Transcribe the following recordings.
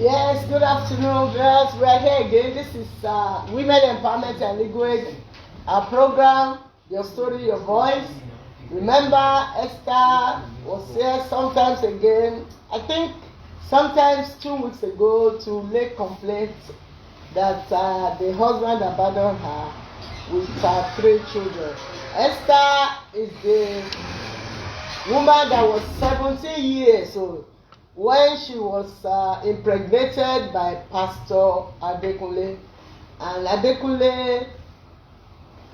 Yes, good afternoon, girls. We are here again. This is Women Empowerment and Language, our program, Your Story, Your Voice. Remember, Esther was here sometimes again. I think sometimes 2 weeks ago to make complaint that the husband abandoned her with her 3 children. Esther is the woman that was 17 years old when she was impregnated by Pastor Adekunle, and Adekunle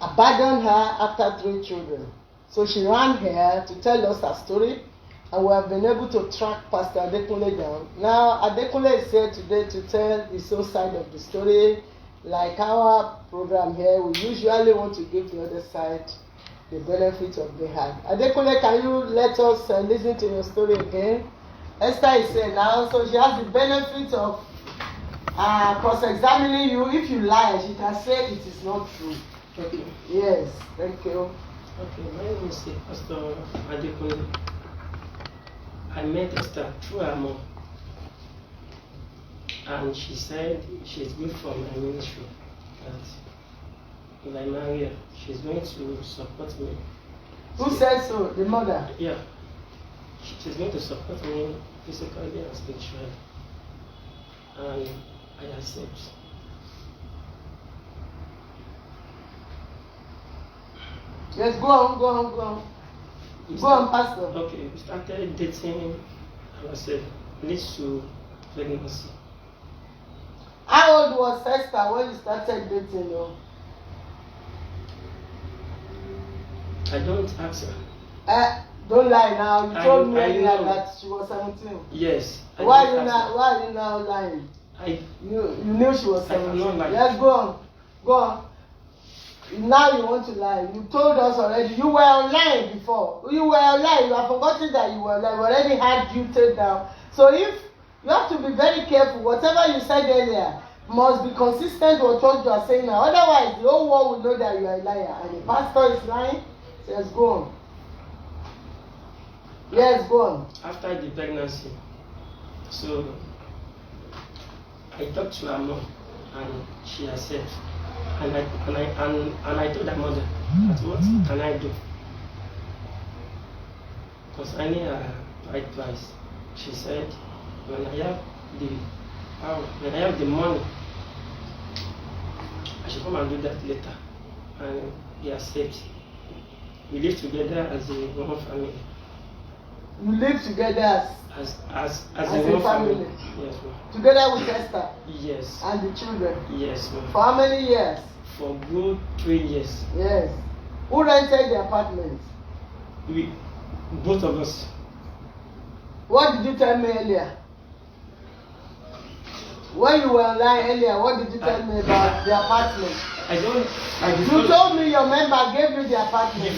abandoned her after 3 children. So she ran here to tell us her story, and we have been able to track Pastor Adekunle down. Now Adekunle is here today to tell his own side of the story. Like our program here, we usually want to give the other side the benefit of the hand. Adekunle, can you let us listen to your story again? Esther is here now, so she has the benefit of cross-examining you. If you lie, she can say it is not true. Okay. Yes, thank you. Okay, my name is Pastor Adekunle. I met Esther through her mom, and she said she's good for my ministry, that if I marry her, she's going to support me. Who said so? The mother? Yeah. She's going to support me physically and spiritually, and I accept. Yes, go on. Go on, Pastor. Okay, we started dating ourselves, leads to pregnancy. How old was Esther when you started dating her? I don't ask her. Don't lie now. You told me earlier know that she was 17. Yes. Why are you now lying? You knew she was 17. I cannot lie. Yes, go on. Now you want to lie. You told us already. You were online before. You have forgotten that you were online. We already had you take down. So if you have to be very careful, whatever you said earlier must be consistent with what you are saying now. Otherwise, the whole world will know that you are a liar. And the pastor is lying. So yes, go on. Yes, go on. After the pregnancy, so I talked to her mom, and she accepted. And I told her mother, that what can I do? Concerning her bride price, she said, when I have the money, I should come and do that later. And he accepted. We live together as a one family. You live together as a one family. Yes, ma'am. Together with Esther. Yes. And the children. Yes, ma'am. For how many years? For good 3 years. Yes. Who rented the apartment? We, both of us. What did you tell me earlier? When you were online earlier, what did you tell me about the apartment? You told me your member gave you the apartment.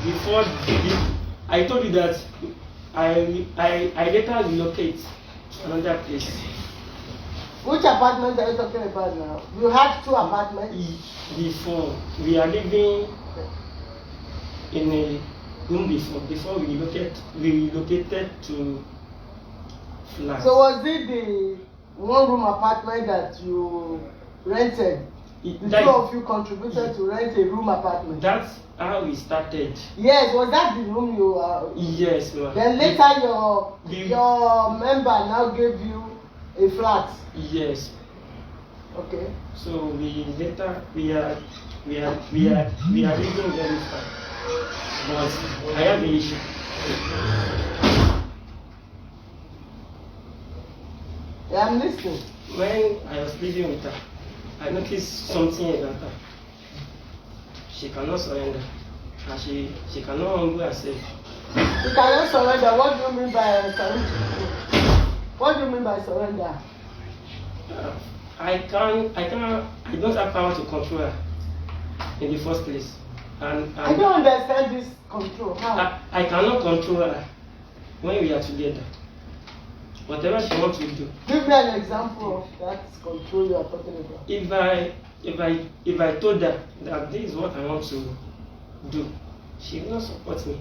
Before I told you that I later relocate to another place. Which apartment are you talking about now? You had 2 apartments? Before, we are living in a room before we relocated to flat. So was it the 1-room apartment that you rented? The 2 of you contributed to rent a room apartment? That's how we started. Yes, was that the room you Yes, ma'am. Then later your member now gave you a flat? Yes. Okay. So we are living very fine. But I have an issue. Yeah, I'm listening. When I was living with her, I noticed something about her. She cannot surrender. And she cannot humble herself. She cannot surrender. What do you mean by surrender? What do you mean by surrender? I don't have power to control her in the first place. And I don't understand this control. How? I cannot control her when we are together. Whatever she wants to do. Give me an example of that control you are talking about. If I told her that this is what I want to do, she will not support me.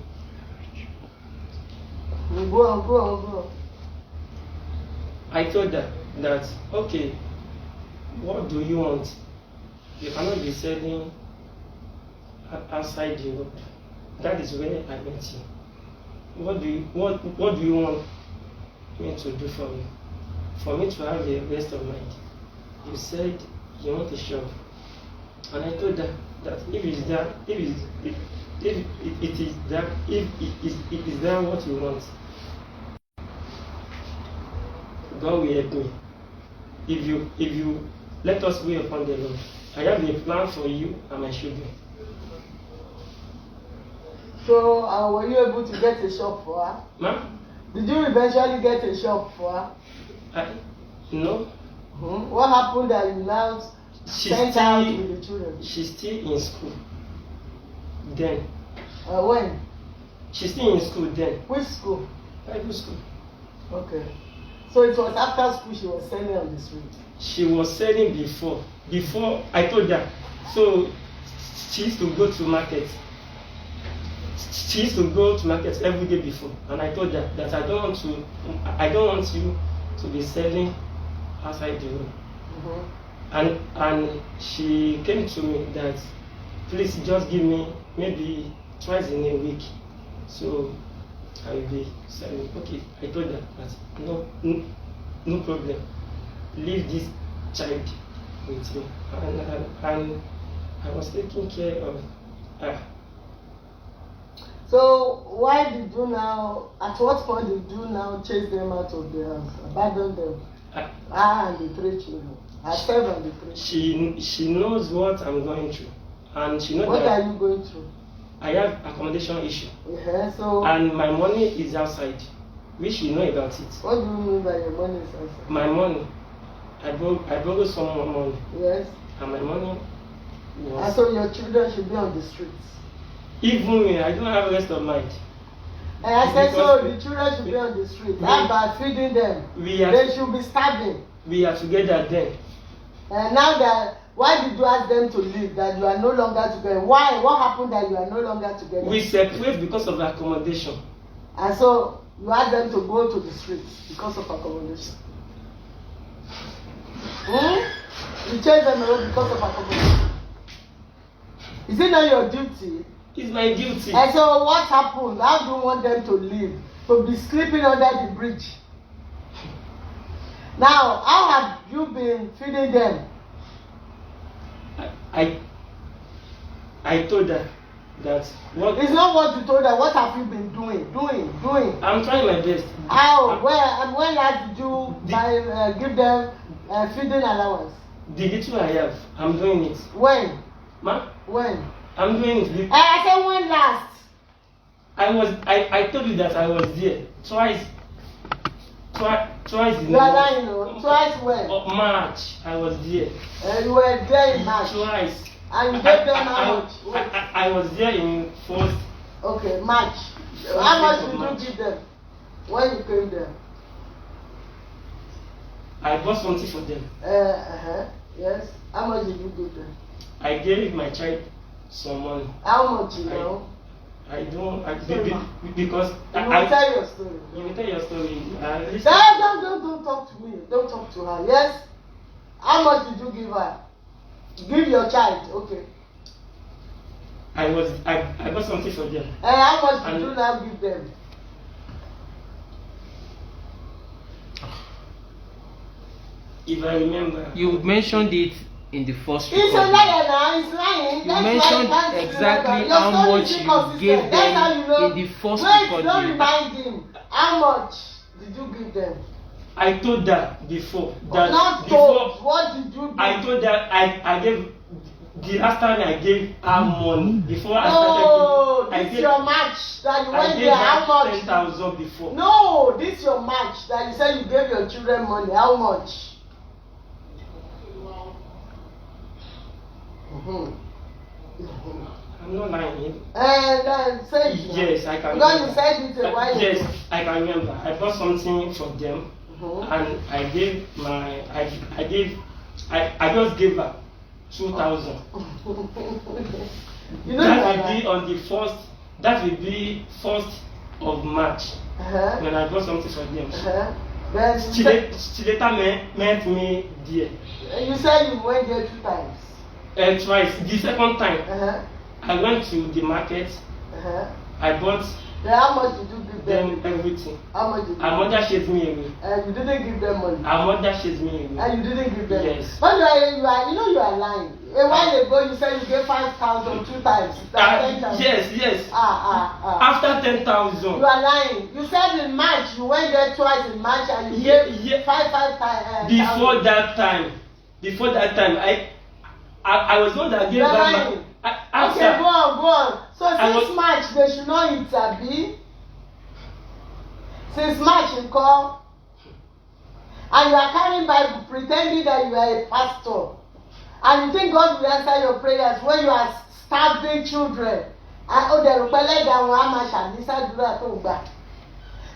Go on. I told her that, okay, what do you want? You cannot be selling outside the road. That is where I met you. What do you want me to do for you? For me to have a rest of mind. You said you want a shop. And I told her that if it is that what you want, God will help me. If you let us wait upon the Lord, I have a plan for you and my children. So, were you able to get a shop for her? Ma'am? Did you eventually get a shop for her? No. What happened that you now sent out with the children? She's still in school. Then. When? She's still in school then. Which school? Bible school. Okay. So it was after school she was selling on the street? She was selling before. Before I told her. So she used to go to market. She used to go to market every day before. And I told her that I don't want you to be selling outside the room. And she came to me that, please just give me maybe twice in a week, so I will be selling. Okay, I told her that no problem. Leave this child with me, and I was taking care of her. So why did you now? At what point did you now chase them out of the house, abandon them? And the 3 children. Herself and the 3 children. She knows what I'm going through, and she knows what that. What are you going through? I have accommodation issue. Yeah, so. And my money is outside, which you know about it. What do you mean by your money is outside? My money. I borrowed some more money. Yes. And my money was. And so your children should be on the streets. Even me, I don't have rest of mind. And I said so the children should be on the street. How about feeding them? They should be starving. We are together then. And now that, why did you ask them to leave? That you are no longer together? Why? What happened that you are no longer together? We separate because of accommodation. And so you asked them to go to the streets because of accommodation. You chased them away because of accommodation. Is it not your duty? It's my duty. And so what happened? How do you want them to live? To be sleeping under the bridge? Now, how have you been feeding them? I told her that what. It's not what you told her. What have you been doing? I'm trying my best. How? When last did you give them feeding allowance? The little I have, I'm doing it. When? Ma? When? I'm doing it. I said when last? I told you that I was there twice in twice when? March, I was there. You were there in March. Twice. And you gave them how much? I was there in first. Okay, March. How much did you give them when you came there? I bought something for them. Yes. How much did you give them? I gave my child some money. How much, you know? I don't. You Because will tell your story. You will tell your story. Don't talk to me. Don't talk to her. Yes? How much did you give her? Give your child. Okay. I got something for them. And how much did you now give them? If I remember. You mentioned it in the first He's a liar now, he's lying. You mentioned exactly how much you gave them in the first recording. Don't remind him. How much did you give them? I told her before. That not told. What did you do? I told her I gave the last time I gave her money before I started. I This gave your match that you went I there. How much? 10,000 before. No, this your match that you said you gave your children money. How much? I'm not lying. And say it. Yes, I can. Because you said it a while ago. Yes, I can remember. I bought something for them, and I gave my. I just gave her 2,000. You know that will be on the first. That will be 1st of March when I bought something for them. Then She later met me there. you said you went there 2 times. Twice. The second time, Uh-huh. I went to the market. Uh-huh. I bought Then how much did you give them? everything. How much did you Her mother chased me away. And you didn't give them money. Her mother chased me away. And you didn't give them. Yes. But you are lying. A while ago you said you gave 5,000 2 times. That's 10,000. Yes. After After 10,000. you are lying. You said in March you went there twice in March and you gave 5 times. Before that time, I was one that gave her lying. my. Okay, go on. So since was, March they should not intervene. Since March you call and you are carrying Bible pretending that you are a pastor and you think God will answer your prayers when you are starving children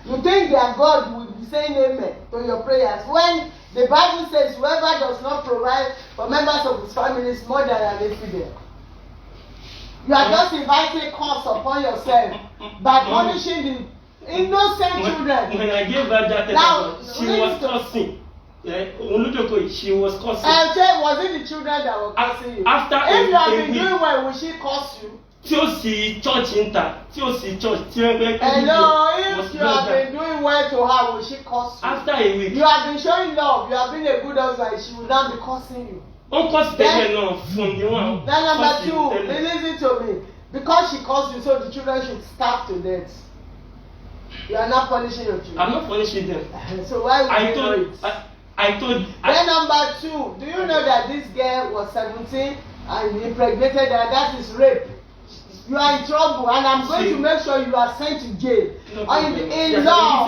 you think that God will be saying amen to your prayers when the Bible says whoever does not provide for members of his family is more than an infidel. You are just inviting curse upon yourself by punishing the innocent children. When I gave her that Now, she was cursing. She was cursing. And was it the children that were cursing you? After if you have been doing well, will she curse you? Tí ó sì church enter, tí ó sì church, tí ó gbé. Hello, if you have been doing well to her, will she curse you? After a week. You have been showing love, you have been a good husband, she will not be cursing you. Ó curse tẹ́lẹ̀ náà from the one. Then number 2, listen to me. Because she cursed you, so the children should starve to death. You are not punishing your children. I'm not punishing them. So why would you do it? Then number 2, do you know that this girl was 17 and impregnated her? That is rape. You are in trouble and I'm going to make sure you are sent to jail. In law,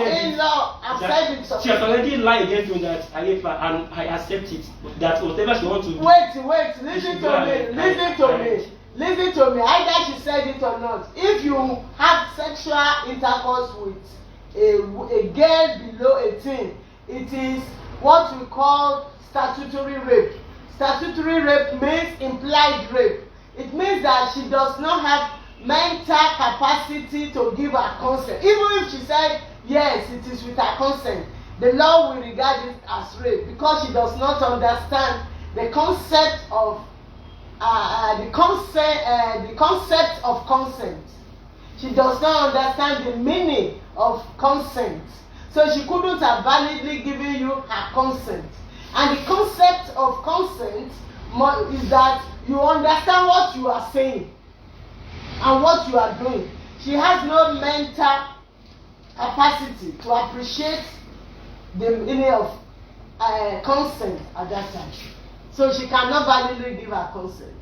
I've said it. She has already lied against me that I rape her and I accept it. That whatever she wants to do. Wait, listen to me. Either she said it or not. If you have sexual intercourse with a girl below 18, it is what we call statutory rape. Statutory rape means implied rape. It means that she does not have mental capacity to give her consent. Even if she said yes, it is with her consent, the law will regard it as rape because she does not understand the concept of consent. She does not understand the meaning of consent. So she couldn't have validly given you her consent. And the concept of consent is that you understand what you are saying and what you are doing. She has no mental capacity to appreciate the meaning of consent at that time. So she cannot validly give her consent.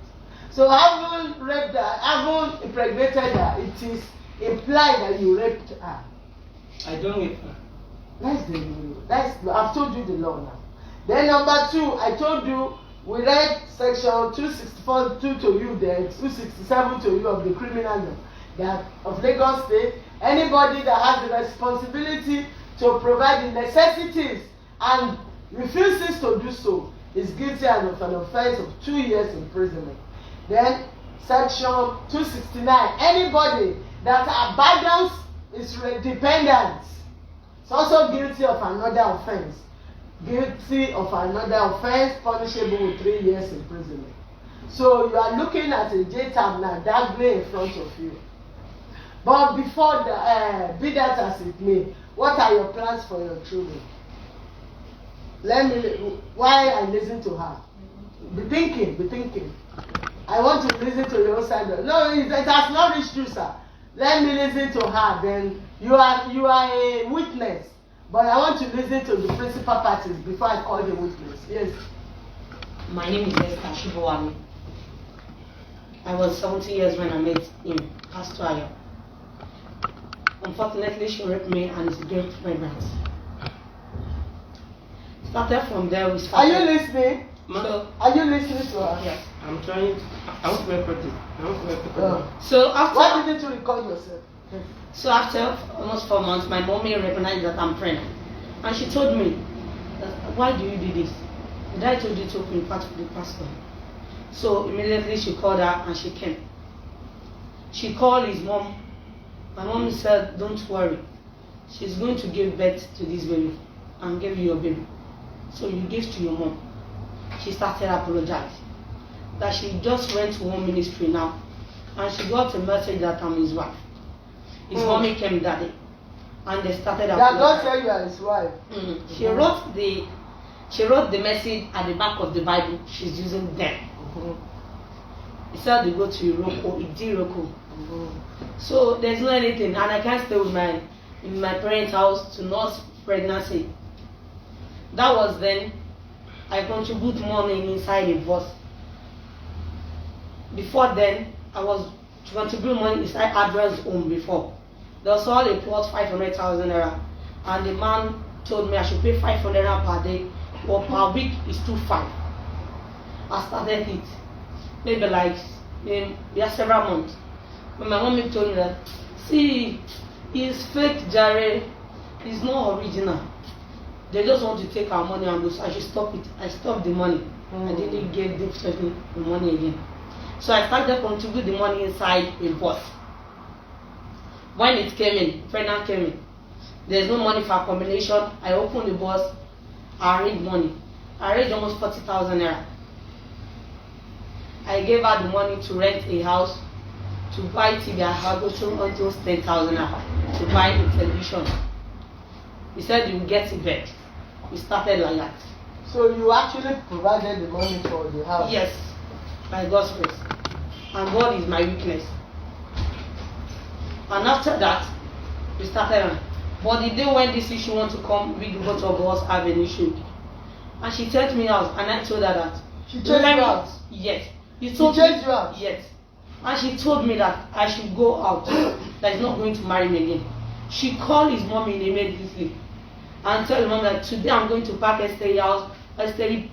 So having raped her, having impregnated her, it is implied that you raped her. I don't rape her. I've told you the law now. Then number 2, I told you we read section 264 to you then 267 to you of the criminal law that of Lagos State. Anybody that has the responsibility to provide the necessities and refuses to do so is guilty of an offense of 2 years imprisonment. Then section 269, anybody that abandons his dependents is also guilty of another offense. Punishable with 3 years imprisonment. So you are looking at a jail term now dangling in front of you. But before be that as it may, what are your plans for your children? While I listen to her, be thinking. I want to listen to your side. No, it has not reached you, sir. Let me listen to her. Then you are a witness. But I want to listen to the principal parties before I call the witness. Yes. My name is Esther Ayo. I was 17 years when I met him, Pastor Ayo. Unfortunately, she raped me and is getting pregnant. Started from there, we started. Are you listening? Are you listening to her? Yes. I'm trying. I want to record it. So after. Why didn't you record yourself? So after almost 4 months, my mommy recognized that I'm pregnant. And she told me, why do you do this? Did I told you to open part of the pastor? So immediately she called her and she came. She called his mom. My mom said, don't worry. She's going to give birth to this baby. and gave you your baby. So you gave to your mom. She started apologizing that she just went to one ministry now, and she got a message that I'm his wife. His mommy came that day, and they started That God said you are his wife. She wrote the message at the back of the Bible she's using then. He said they go to Iroko, Idiroko. So there's no anything, and I can't stay with in my parents' house to nurse pregnancy. That was then. I contribute money inside a bus. Before then, I was contributing money inside Adrian's home before. There was all a plot 500,000 naira, and the man told me I should pay 500 naira per day, but per week is 2.5. I started it, maybe like several months. When my mommy told me that, see, it's fake, Jerry, it's not original. They just want to take our money and go, so I should stop it. I stopped the money. I didn't give the money again. So I started to contribute the money inside a bus. When it came in, pregnant came in, there's no money for accommodation. I opened the bus, I arranged money. I arranged almost 40,000 naira. I gave her the money to rent a house, to buy TV. I had almost 10,000 naira to buy a television. He said you will get it back. We started like that. So you actually provided the money for the house? Yes, by God's grace. And God is my weakness. And after that, we started. But the day when this issue want to come, we both of us have an issue. And she sent me out, and I told her that. She chased you out? Yes. She chased you out? Yes. And she told me that I should go out, that he's not going to marry me again. She called his mom immediately and tell mom that today I'm going to pack Esther's house. Esther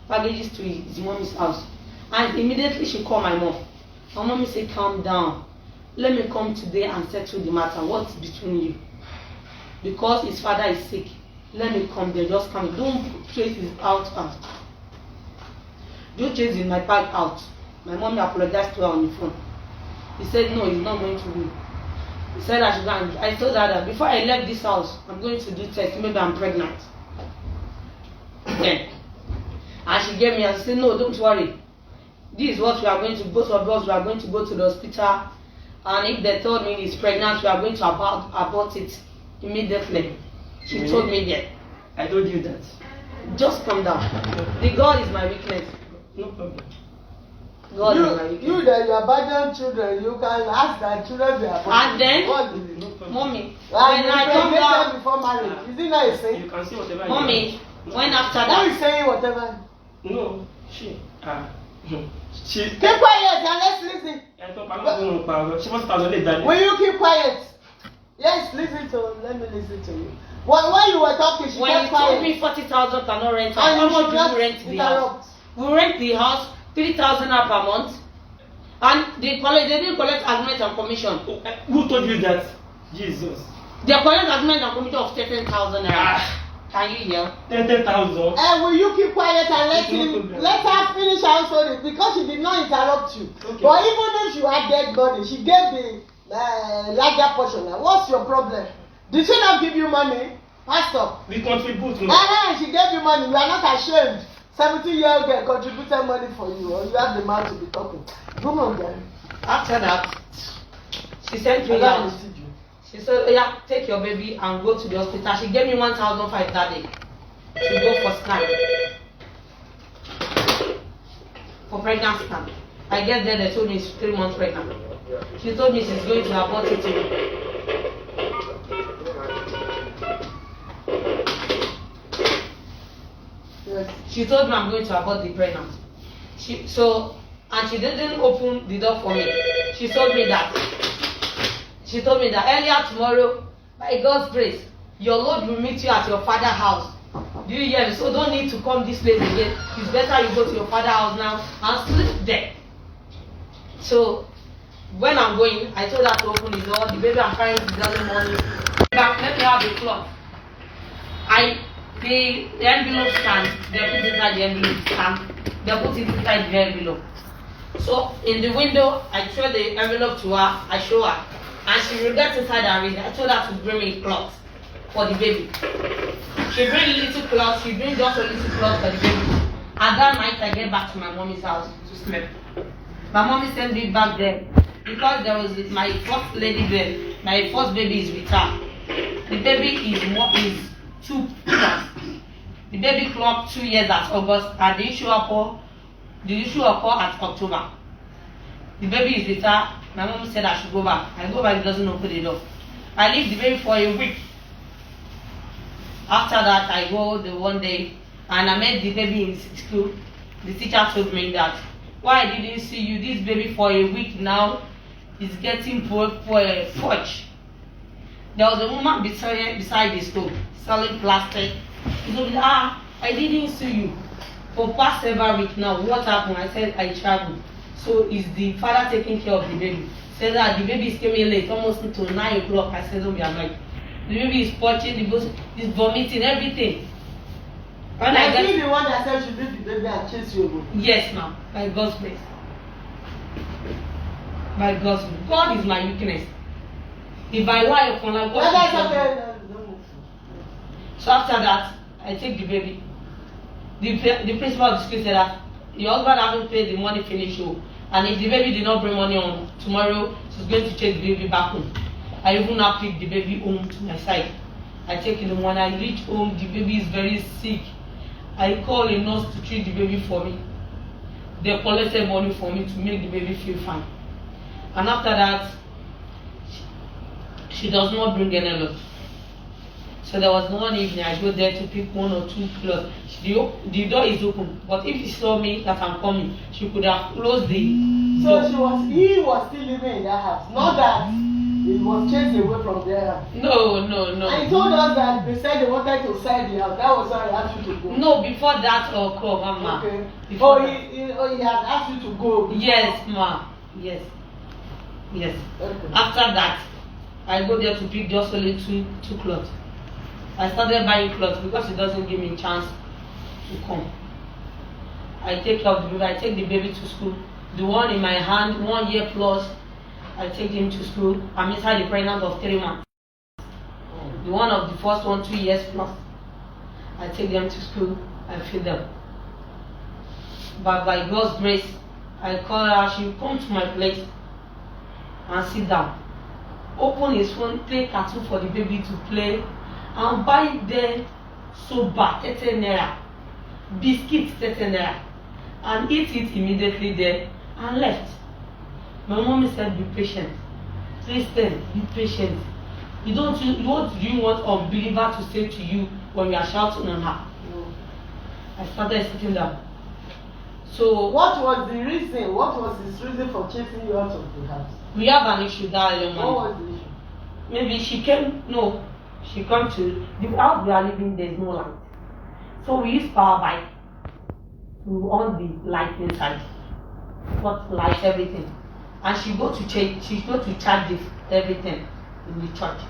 packages to his mommy's house. And immediately she called my mom. My mommy said, calm down. Let me come today and settle the matter. What's between you? Because his father is sick. Let me come there. Just come. Don't chase his out. Don't chase in my pack out. My mommy apologized to her on the phone. He said, no, he's not going to do. He said I should go and I told her that before I left this house, I'm going to do test. Maybe I'm pregnant. Then, and she gave me and she said, no, don't worry. This is what we are going to, both of us, we are going to go to the hospital. And if they told me he's pregnant, we are going to abort it immediately. She told me that. I told you that. Just calm down. The God is my weakness. No problem. God is my weakness. You that you abandon children, you can ask that children be abandoned. And then, mommy, when I come back before marriage, is it not a saying? You can see whatever. Mommy, when after Who that. is saying whatever? No, she. She. Keep quiet and let's listen. She wants to Will you keep quiet? Yes, let me listen to you. When you were talking, she when kept you quiet. told me 40,000 cannot rent house, And how you much should do not you rent the interrupt. house? We rent the house 3,000 per month, and they didn't collect agreement and commission. Who told you that? Jesus. They collect agreement and commission of 13,000 naira. Can you hear? 10,000. Will you keep quiet and let her finish her story because she did not interrupt you. Okay. But even if you had dead body, she gave the larger portion. What's your problem? Did she not give you money? Pastor. We contribute. She gave you money. You are not ashamed. 70-year-old girl contributed money for you, or you have the man to be talking. Come on, girl. After that, she sent me out. She said, oh, yeah, take your baby and go to the hospital. She gave me 1,500 that day to go for scan. For pregnancy scan. I get there, they told me she's 3 months pregnant. She told me she's going to abort it too. Yes. She told me I'm going to abort the pregnancy. And she didn't open the door for me. She told me that earlier tomorrow, by God's grace, your Lord will meet you at your father's house. Do you hear me? So don't need to come this place again. It's better you go to your father's house now and sleep there. So when I'm going, I told her to open the door. The baby I'm carrying is early morning. Let me have the cloth. The envelope stand, they put it inside the envelope stand. They put it inside the envelope. So in the window, I throw the envelope to her, I show her. And she will get inside her ring. I told her to bring me cloth for the baby. She bring little cloth, she bring just a little cloth for the baby. And that night I get back to my mommy's house to sleep. My mommy sent me back there because there was my first lady there. My first baby is with her. The baby is 2 plus. The baby clocked 2 years at August and the issue occur at October. The baby is with her. My mom said I should go back. I go back, it doesn't open the door. I leave the baby for a week. After that, I go the one day and I met the baby in school. The teacher told me that, why I didn't see you? This baby for a week now is getting purged. There was a woman beside the school selling plastic. She told me, I didn't see you for past several weeks now. What happened? I said, I traveled. So is the father taking care of the baby? Said that the baby is coming late, almost until 9 o'clock. I said, don't be annoyed. The baby is purging, is vomiting, everything. When I you the one that said you leave the baby and chase you away? Yes, ma'am. By God's grace. By God's grace. God is my weakness. If I lie upon God, so after that, I take the baby. The principal of the school said that your husband hasn't paid the money finish you. And if the baby did not bring money on tomorrow, she's going to take the baby back home. I even now pick the baby home to my side. I take it when I reach home, the baby is very sick. I call a nurse to treat the baby for me. They collected money for me to make the baby feel fine. And after that, she does not bring any luck. So there was one evening I go there to pick 1 or 2 clothes. The door is open, but if she saw me that I'm coming, she could have closed the door. So he was still living in that house, not that he was chased away from there. No. And he told us that they said they wanted to sell the house. That was why he asked you to go. No, before that occurred, Mama. Okay. He had asked you to go. Yes, Ma. Yes. Okay. After that, I go there to pick just only two clothes. I started buying clothes because it doesn't give me a chance to come. I take care of the baby. I take the baby to school. The one in my hand, 1 year plus, I take him to school. I'm inside the pregnant of 3 months. The one of the first one, 2 years plus, I take them to school. I feed them. But by God's grace, I call her. She will come to my place and sit down. Open his phone, play cartoon for the baby to play, and buy them soba 30 naira, biscuits 30 naira, and eat it immediately there and left. My mommy said, be patient. Christian, be patient. What do you want a unbeliever to say to you when you are shouting on her? I started sitting down. So what was the reason? What was his reason for chasing you out of the house? We have an issue that young man. What was the issue? Maybe she came to the house we are living, there's no light. So we use power bike to on the light inside. What light everything. And she go to charge everything in the church.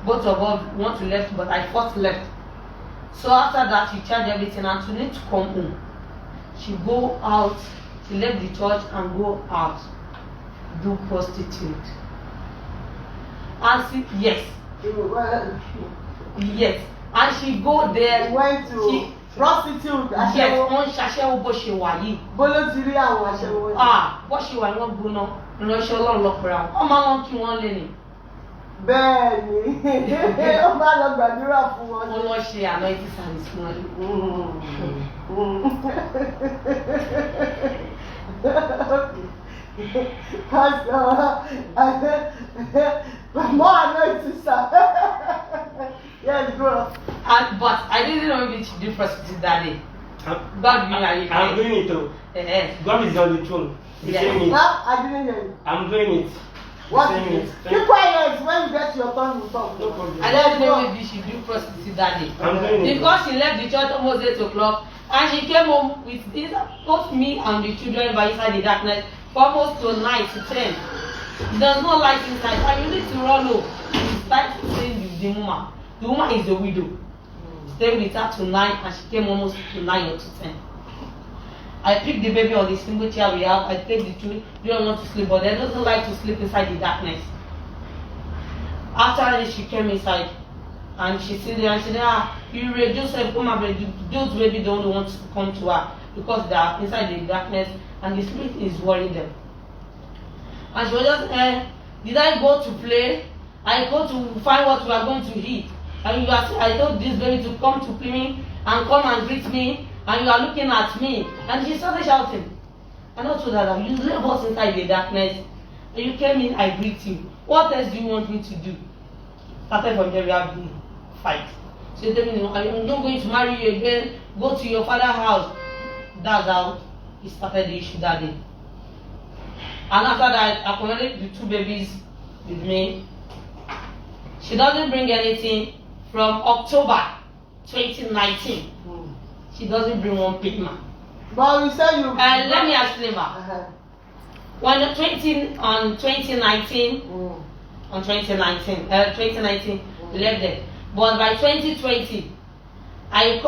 Both of us want to left, but I first left. So after that she charged everything and she need to come home. She go out, she left the church and go out, do prostitute. And she, yes. Yes. And she go there. Went to prostitute. Yes, on Shashewo bó ṣe wà yìí. Bolo ti rí àwọn aṣẹ́wó. Bó ṣe wà wọ́n gbóná, ìránṣẹ́ Ọlọ́run lọ́kùnrin àwọn. Wọ́n máa ń kí wọ́n lé ni. Bẹ́ẹ̀ni, ó máa lọ gbàdúrà fún wọn. Wọ́n lọ ṣe anointing service fún More anointing service. Yes, go. But I didn't know if she did prostitute that day. God, I'm doing it too. God is on the throne. He's saying it. I didn't hear you. I'm doing it. What is it? Keep quiet. When you get your turn, you talk. No problem. I don't know if she did prostitute that day. I'm doing it. Because she left the church almost 8 o'clock and she came home with both me and the children by inside the darkness for almost till 9 to 10. There's no light inside and you need to run home. You start saying with the woman. The woman is a widow. Stay with her to 9 and she came almost to 9 or to 10. I pick the baby on the single chair we have. I take the children. They don't want to sleep, but they don't like to sleep inside the darkness. After she came inside, And she said, you read Joseph, come and those baby don't want to come to her because they are inside the darkness and the spirit is worrying them. And she was just, did I go to play? I go to find what we are going to eat. And I told this baby to come to me and come and greet me, and you are looking at me. And she started shouting. And I told her, you left us inside the darkness. And you came in, I greet you. What else do you want me to do? Started from there, we have the fight. So you tell me, I'm not going to marry you again. Go to your father's house. That's how he started the issue that day. And after that, I connected the two babies with me. She doesn't bring anything from October 2019. She doesn't bring one pigment. But you said you. Let me explain that. When on 2019, we left there. But by 2020, I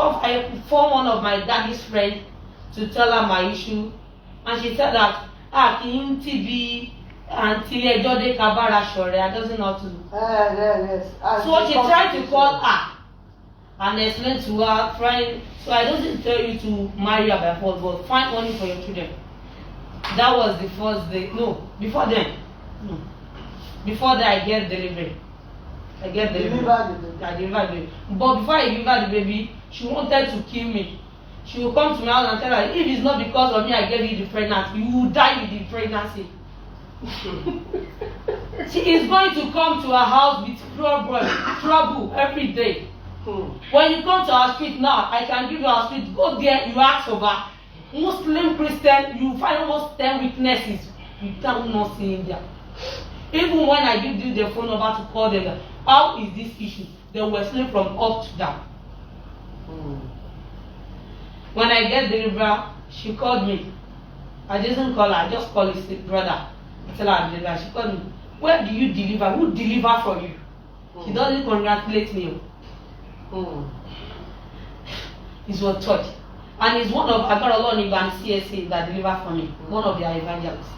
phoned one of my daddy's friends to tell her my issue, and she said that TB until I doesn't know how to. Yes. So she tried to call her and explain to her, trying. So I don't tell you to marry her by force, but find money for your children. That was the first day. No, before then. No. Before that, I get delivery. I delivered the baby. But before I delivered the baby, she wanted to kill me. She will come to my house and tell her, if it's not because of me I gave you the pregnancy, you will die with the pregnancy. She is going to come to her house with trouble every day. When you come to our street now, I can give you our street. Go there, you ask for her. Muslim, Christian, you find almost 10 witnesses. You cannot see in there. Even when I give you the phone number to call them, how is this issue? They will explain from up to down. When I get the river, she called me. I didn't call her, I just called his brother. I tell her deliver. She called me. Where do you deliver? Who deliver for you? She doesn't congratulate me. It's your church. And it's one of, I got a lot of CSA that deliver for me. One of their evangelists.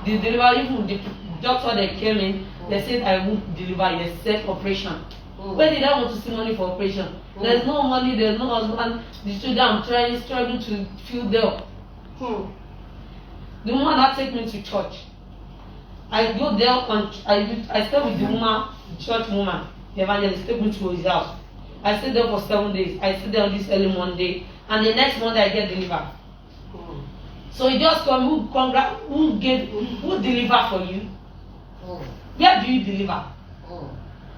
The deliver, even the doctor that came in, they said I won't deliver, except operation. Where did I want to see money for operation? There's no money, there's no husband. The children I'm struggling to fill them up. The woman that take me to church. I go there I stay with the woman, the church woman, the evangelist take me to his house. I stay there for 7 days. I stay there on this early Monday, and the next Monday I get delivered. So he just come, who deliver for you? Where do you deliver?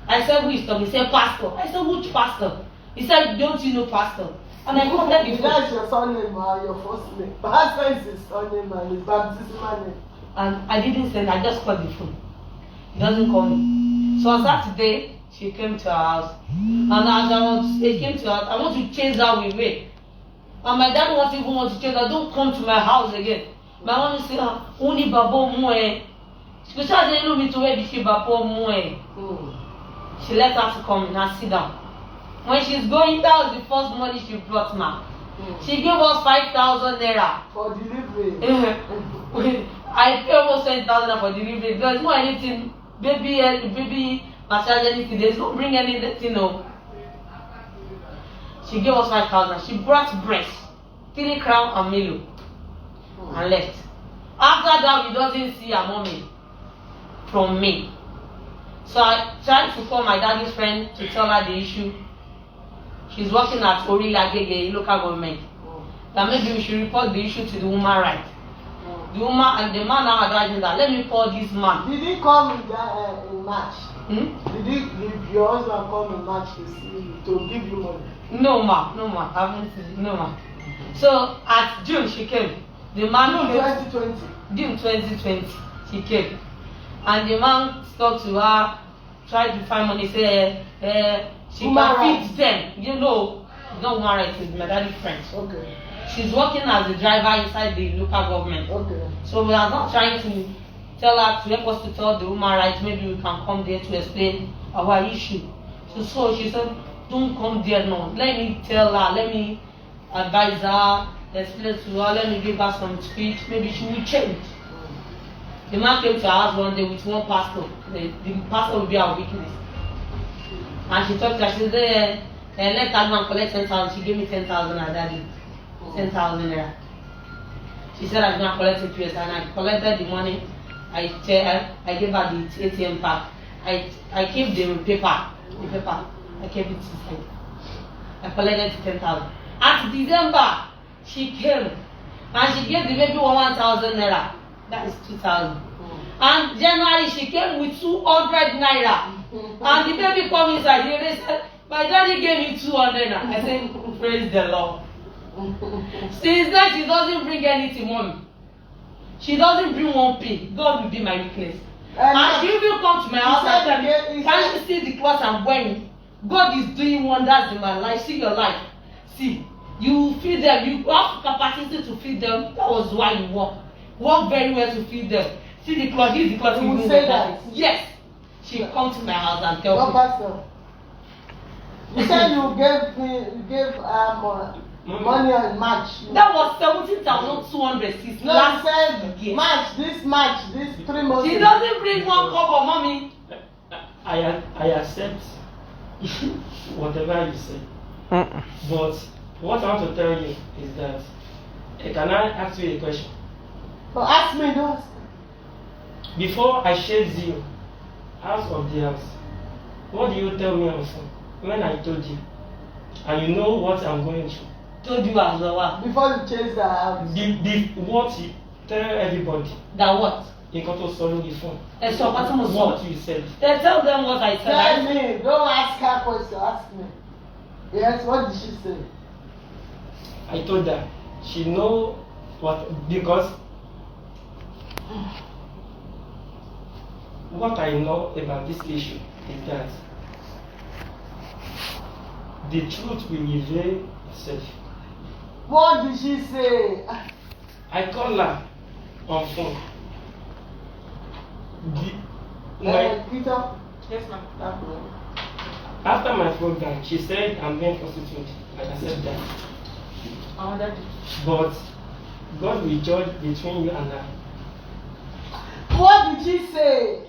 I said, who is talking? He said, pastor. I said, which pastor? He said, don't you know pastor? And I come there before. That's your surname or your first name. Pastor is his surname and his baptismal name. And I didn't send, I just called the phone. He doesn't call me. So on Saturday, she came to our house. And as she came to our house, I want to change her way. And my dad wants to change her. Don't come to my house again. My mom said, only babo moe. She didn't know me to where she babo moe. She let her to come in and sit down. When she's going, that was the first money she brought now. She gave us 5,000 naira. For delivery. I pay almost 10,000 for delivery. There's no anything, baby massage anything. There's no bring anything. No. She gave us 5,000. She brought breast, 3 crown and Milo, and left. After that, we doesn't see her mommy from me. So I tried to call my daddy's friend to tell her the issue. She's working at Orilagege local government. That maybe we should report the issue to the woman right. The woman and the man now advising that let me call this man. Did he come in March? Did your husband come in March to give you money? No ma. I haven't seen no ma. So at June she came. The man June 2020. June 2020 she came. And the man talked to her, tried to find money, say she can feed them. You know, not woman rights, it's my daddy's friend. Okay. She's working as a driver inside the local government. Okay. So we are not trying to tell her to help us to tell the woman rights. Maybe we can come there to explain our issue. So she said, don't come there now. Let me tell her, let me advise her, explain to her, let me give her some speech. Maybe she will change. The man came to our house one day with one pastor. The pastor will be our witness. And she talked to her, she said, let her go and collect 10,000. She gave me 10,000 at daddy. 10,000 naira. She said I was going to collect it PS and I collected the money. I gave her the ATM pack. I kept the paper. I kept it inside. I collected 10,000. At December, she came and she gave the baby 1,000 naira. That is 2,000. And January she came with 200 naira. And the baby come inside. They said, my daddy gave me 200 naira. I said, praise the Lord. Since then she doesn't bring anything, mommy. She doesn't bring one pin. God will be my weakness. And she will come to my house and tell me, can you see the clothes I'm wearing? God is doing wonders in my life. See your life. See, you feed them. You have capacity to feed them. That was why you work. Work very well to feed them. See the cloth. This is the cloth. You will say that. Yes. She will come to my house and tell me. Pastor, you said you gave money on March. That was 17,200 since No, last said year. March, this 3 months. She doesn't bring one cup of mommy. I accept whatever you say. But what I want to tell you is that can I ask you a question? So ask me those. Before I chase you out of the house, what do you tell me on phone when I told you? And you know what I'm going through. Told you as well. Before you chase the house. What you tell everybody. That what? You got to swallow the phone. And so what you said. Then tell them what I said. Tell me. Don't ask her question. Ask me. Yes, what did she say? I told her. She know what, because what I know about this issue is that the truth will reveal itself. What did she say? I call her on phone. Peter? Yes, ma'am. After my program, she said I'm being prostitute. I accept that. But God will judge between you and her. What did she say?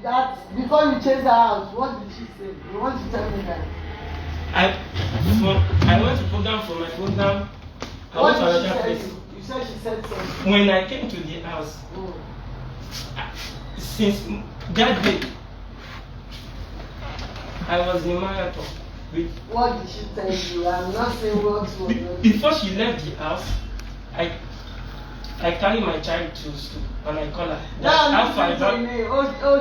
That before you chase her out, what did she say? You want to tell me that? I went to program for my program. I What went to did she another say? place. You said she said something. When I came to the house, since that day, I was in marathon. What did she tell you? I'm not saying what was. Before she left the house, I carry my child to school and I call her. That's how far I got. Ó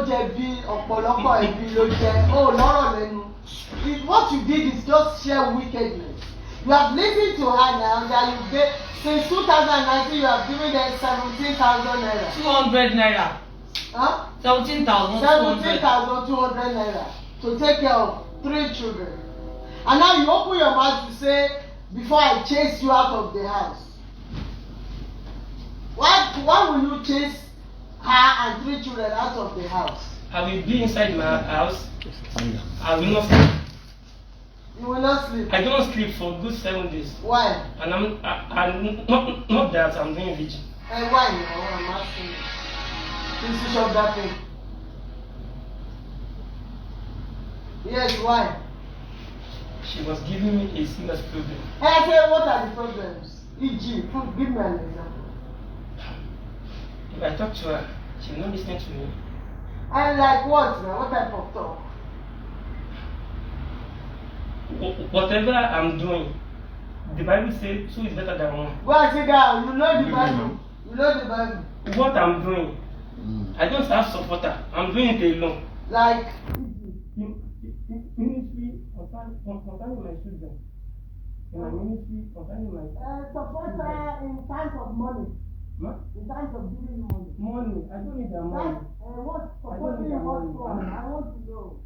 jẹ̀bi ọ̀pọ̀lọpọ̀ ẹbí ló jẹ́. Ó lọ́rọ̀ lẹ́nu. What you did is just sheer wickedness. You have listened to her now that you gave, since 2019 you have given them 17,000 naira. 200 naira. Huh? 17,200 naira to take care of 3 children. And now you open your mouth to say, before I chase you out of the house. Why will you chase her and 3 children out of the house? I will be inside my house. I will not sleep. You will not sleep. I don't sleep for good 7 days. Why? And I'm not that I'm doing vigil. And why? No, I'm asking you. Please switch off that thing. Yes, why? She was giving me a serious problem. I said, what are the problems? E.g., give me an example. If I talk to her, she will not listen to me. And like what now? What type of talk? Whatever I'm doing, the Bible says 2 is better than 1. Go and sit down. You know the Bible. You know the Bible. What I'm doing, I don't have supporter. I'm doing it alone. Like ministry concerning my children. In my ministry concerning my supporter in times of money. What? In times of giving you money. Money. I don't need that money. What supporting you what for? I want to know.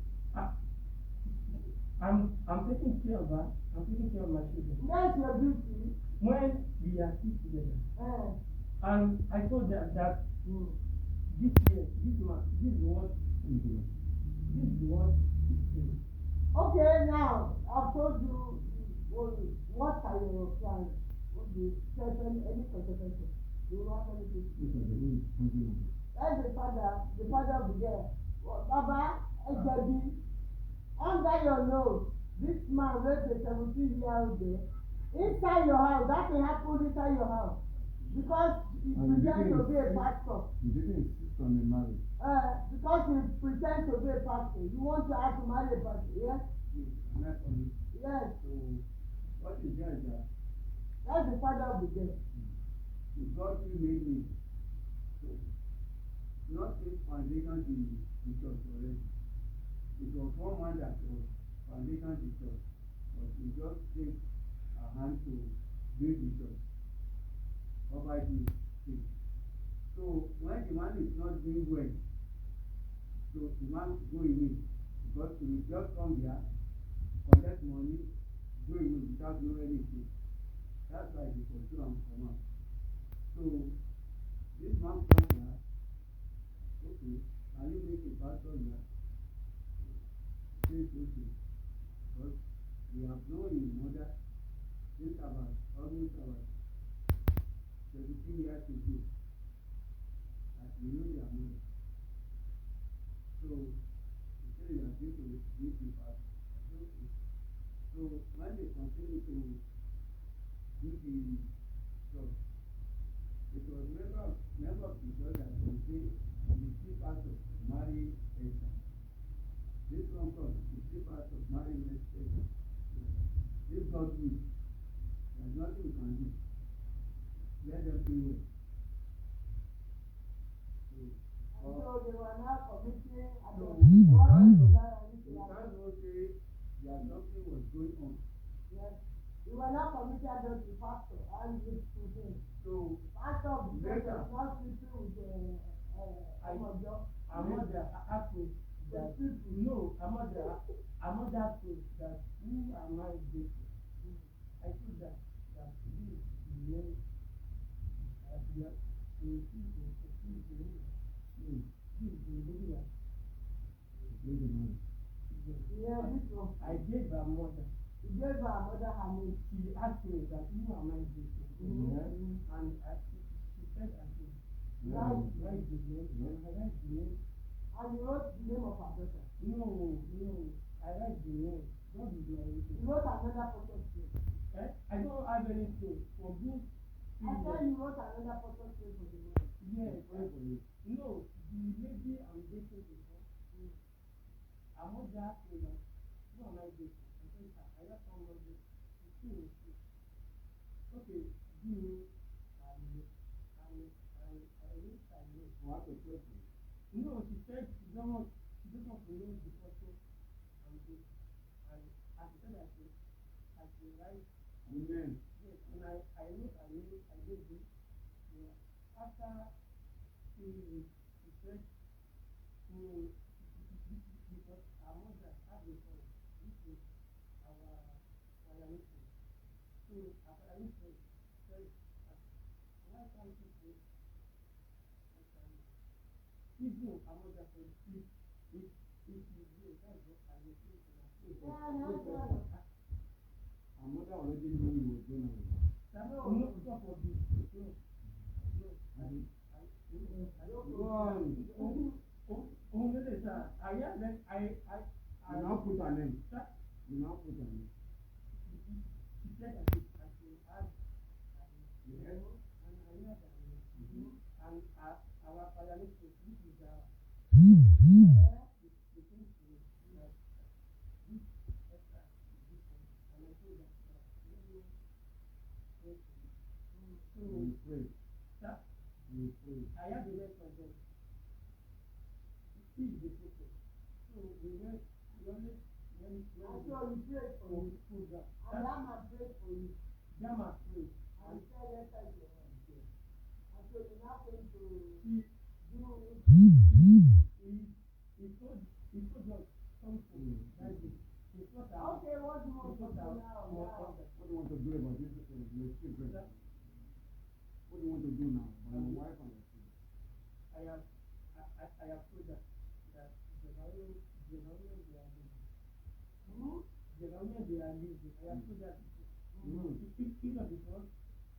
I'm taking care of her. I'm taking care of my children. That's your duty. When we are still together. And I told her that this year, this month, this is what it is. Okay, now I've told you what are your plans? Any consequences? You want anything? That's the father will be there. Baba, under your nose, this man raped a 17-year-old girl inside your house. That thing happened inside your house because he pretends to be a pastor. You didn't insist on the marriage. Because he pretends to be a pastor. You want to have to marry a pastor, yes? Not only. Yes. So, what is that? That's the father of the girl. God will made me. So, not a foundation the church already. It was one man that was foundation the church, but we just take a hand to build the church. Over the thing. So when the man is not doing well, so the man go away because he will just come here, collect money, go away without knowing anything. That's why the control and command. So this man comes here, okay, can you make a pastor here? Says okay, because we have known his mother since about almost about 17 years ago. That we know their mother. So he said they are going to meet the pastor. Okay. So when they continue to do the job, it was member of the church that will say the chief pastor marry Esther. This one called the chief pastor marry Esther. If God will, there's nothing we can do. Let them do it. So they were now committing So, adultery. you can't go say that something was going on. Yes. They were now committing adultery, pastor, and with him. So, Pastor of the church later, was not sleeping with Amada asked me that no, Amada asked me that who am I dating? I told that this is the name Yeah, this one. I gave her mother. He gave her mother her name. She asked me that who am I dating? And she said I said, write the name. And I write the name. And you wrote the name of her daughter. No, I write the name. What is my name? You wrote another person's name. I don't have anything for this. I said you wrote another person's name for the man. Yes. No, the lady I'm dating before, I'm not that woman. Who am I dating? I said, I have somebody. Okay, you what a question. no, she said she doesn't want to know the person I'm dating. And as she said, I should write. Amen. Yes, and I wrote her name, I gave it. Yeah. After 2 weeks, she said, because our mother had a son, this is our mission. So, our mission said, why can't you say, even our mother said, if you do, that's what I will say to her. Our mother already knew he was going to. No, stop for this. No. Go on. Oh, no, sir. I now put her name. You now put her name. She said I should add Yes. and I had her name. And our father, this is the thing to that this extra this one. And I told that so You pray. sir, You pray. I had the rest of them. This is the process. So we always And so he prayed for you. program. And Rama prayed for you. Jama prayed. And said, let's have your hand. And so you're not going to He do it. he told us something that he thought out. Okay, what do you want to do now? What do you want to do about this? Your children? What do you want to do now? By your wife and your children? I have told that General they are living. General they are living. I have told that. If not because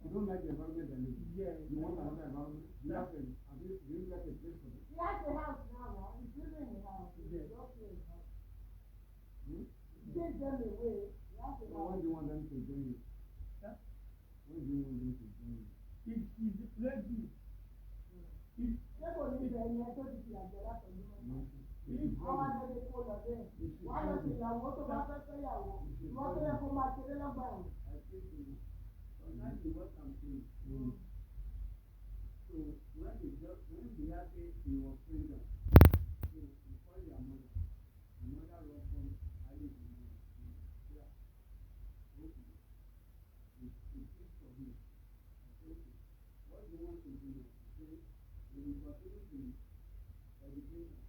You don't like the environment they live in. yeah, You want another environment? Do you have a, do you like a place for them? He has a house now. He's living in the house. He's Yes. okay in the house. Hmm? take them away, you have to When do you want them to join you? Huh? When do you want them to join you? If he's ready. Ṣé kò ní bẹ̀rẹ̀ yẹn tó ti fi àjẹ́ látọ̀jú mọ́? Àwọn àjẹjẹ kò lọ bẹ́ẹ̀. Wọ́n á lọ sí ìyàwó tó bá fẹ́ fẹ́yàwó. Wọ́n tó yẹ kó máa ṣeré lọ́gbà ẹ̀wọ̀n. I think sometimes you what I'm saying. So when the guy say he was pregnant, so you call your mother. The mother will come, I live in the yeah. Okay. It fits for me. I say, okay. What do you want to do? Say, we will continue the education.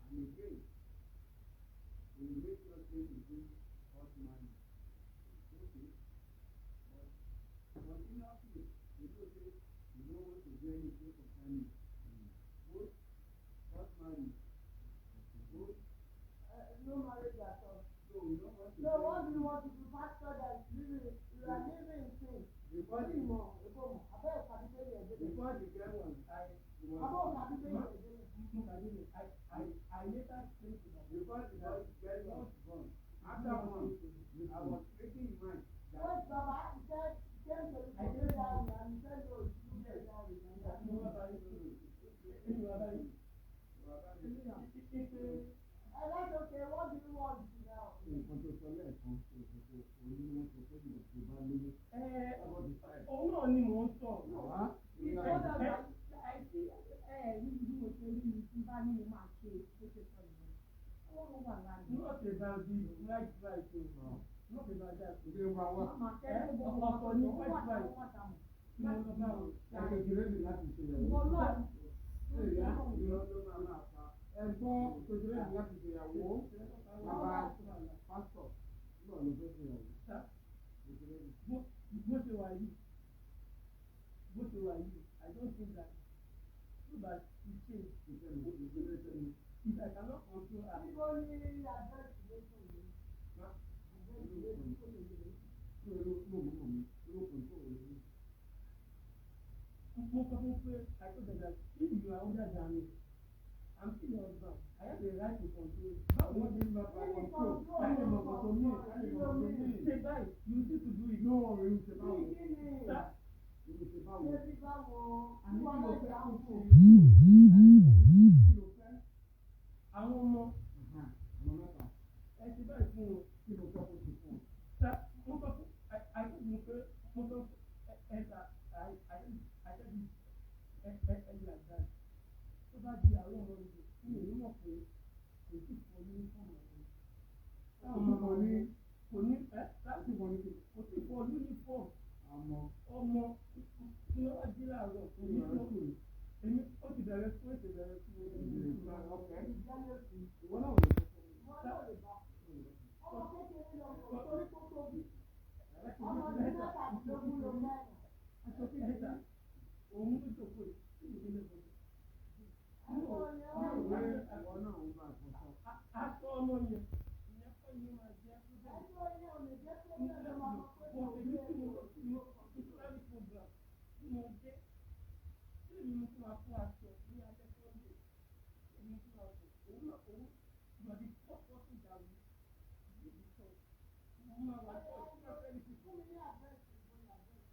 And again, we will make sure things to do hot money. Okay. But continuously, you know, say, you don't want to join the group of family. Both hot money. Both. No marriage at all. So we don't want to. So what do you want to do? Pastor that is living, you are living in sin. Before the More, abeg sabi say you dey. before the girl was Abeg sabi say you dey. I later think about it. before the girl was born. After one, I was making in mind that Wait, Baba, he said, he came to the program and he said, no, you do get down with me. That's okay, what do you want now? nǹkan tó sọ lẹ́ẹ̀kan òṣèlú onímọ̀ tó fẹ́ ìgbà tó bá lóyún. Òun náà ni mò ń sọ. Àwa Not about the right, oh. Not about that. ìdè wa wá. Ọ̀pọ̀ ni white right. Kékeré mi láti ṣe ìyàwó. Ìyá ìrọ̀ ló máa pa. Ẹ̀gbọ́n kékeré mi láti ṣe ìyàwó. Bàbá pásítọ̀ náà ló fẹ́ ṣe ìyàwó. Kékeré mi. Bó ṣe wà yìí, I don't think that so that it change. If I cannot control her. Mo sọ fún pé I told them that if you are older than me, I'm still your husband. I have the right to control you. Báwo ni bá bá control? I have a control me. Say bye, you need to do it. No, you ṣe báwo? Sir, You ṣe báwo? àní kí ló fẹ́ control? Kí ló fẹ́? Àwọn ọmọ Àwọn mẹ́ta. ẹ ti báyìí fún wọn. Kí ló fẹ́ kó ti fún ọ? Sir, mo sọ fún I told you pé mo sọ ẹ̀ka I said it like that. Tó bá di àwọn ọmọ ìlú, mi ò ní mọ̀ pé kò sí fún uniform àwọn. Táwọn ọmọ ní kò ní láti wọ̀ ní kò sí fún uniform ọmọ tí wọ́n wá jí láàárọ̀ èmi tó kù èmi ó ti bẹ̀rẹ̀ fún ètò ìbẹ̀rẹ̀ fún èmi. Ìwọ náà ò lè fẹ́ fún mi. Ọmọ kékeré lọ torí tó tóbi. Ọmọ ní mẹ́ta tó wúlò mẹ́rin. Aṣọ kékeré òun ló jókòó yìí tí mo délé bọ̀. Ìwọ náà ń bá àkọsọ. Aṣọ ọmọ yẹn ìyẹn kọ́ ni máa jẹ́ pé mo ti ní kí mo ìtúrẹ́lì program tí mo dé tí èmi mo tún máa fún aṣọ ní alẹ́ Sunday èmi tún máa fún òun náà òun ìgbàdí pọ́pọ́ sí ìdàrú ìdèbí sọ mo máa wà sọ tí wọ́n fẹ́ ní kíkọ́ ní àbẹ́ẹ̀sì ìgbóni àbẹ́ẹ̀sì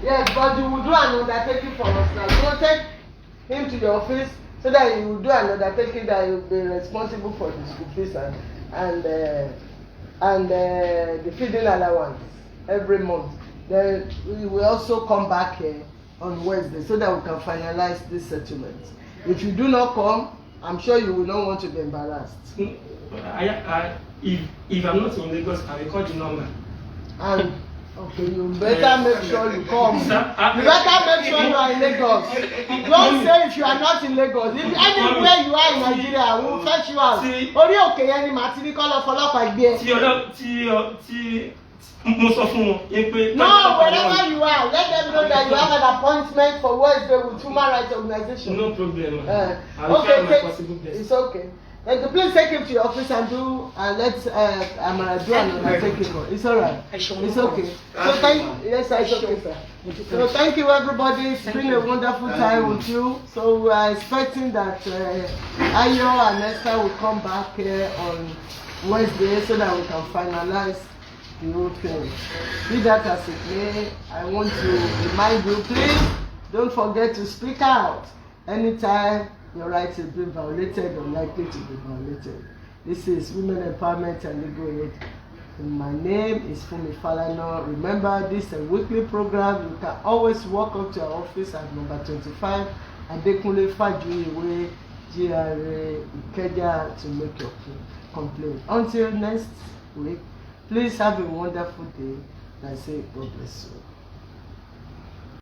Yes, but you will do an undertaking for us now. You will take him to the office so that you will do an undertaking that you will be responsible for the school fees and the feeding allowance every month. Then we will also come back on Wednesday so that we can finalize this settlement. If you do not come, I'm sure you will not want to be embarrassed. If I'm not in Lagos, I will call the number. And okay, you better make sure you come. You better make sure you are in Lagos. Don't say if you are not in Lagos. If anywhere you are in Nigeria, we will fetch you out. Orí òkè yẹn ni màá ti ní kọ́ lọ fọlọ́pàá gbé ẹ. Mo sọ fún wọn pé. No, wherever you are, let them know that you have an appointment for Wednesday with human rights organization. No problem. Okay, it's okay. Then please take him to your office and let Amara do another take him. It's alright. It's okay. So it's okay, sir. So thank you everybody. It's been a wonderful time with you. So we are expecting that Ayo and Esther will come back here on Wednesday so that we can finalize the whole thing. Be that as it may, I want to remind you, please don't forget to speak out anytime your rights have been violated or likely to be violated. This is Women Empowerment and Legal Aid. My name is Fumi Falana. Remember, this is a weekly program. You can always walk up to our office at number 25 Adekunle Fajuyiwe, GRA Ikeja, to make your complaint. Until next week, please have a wonderful day. And I say God bless you.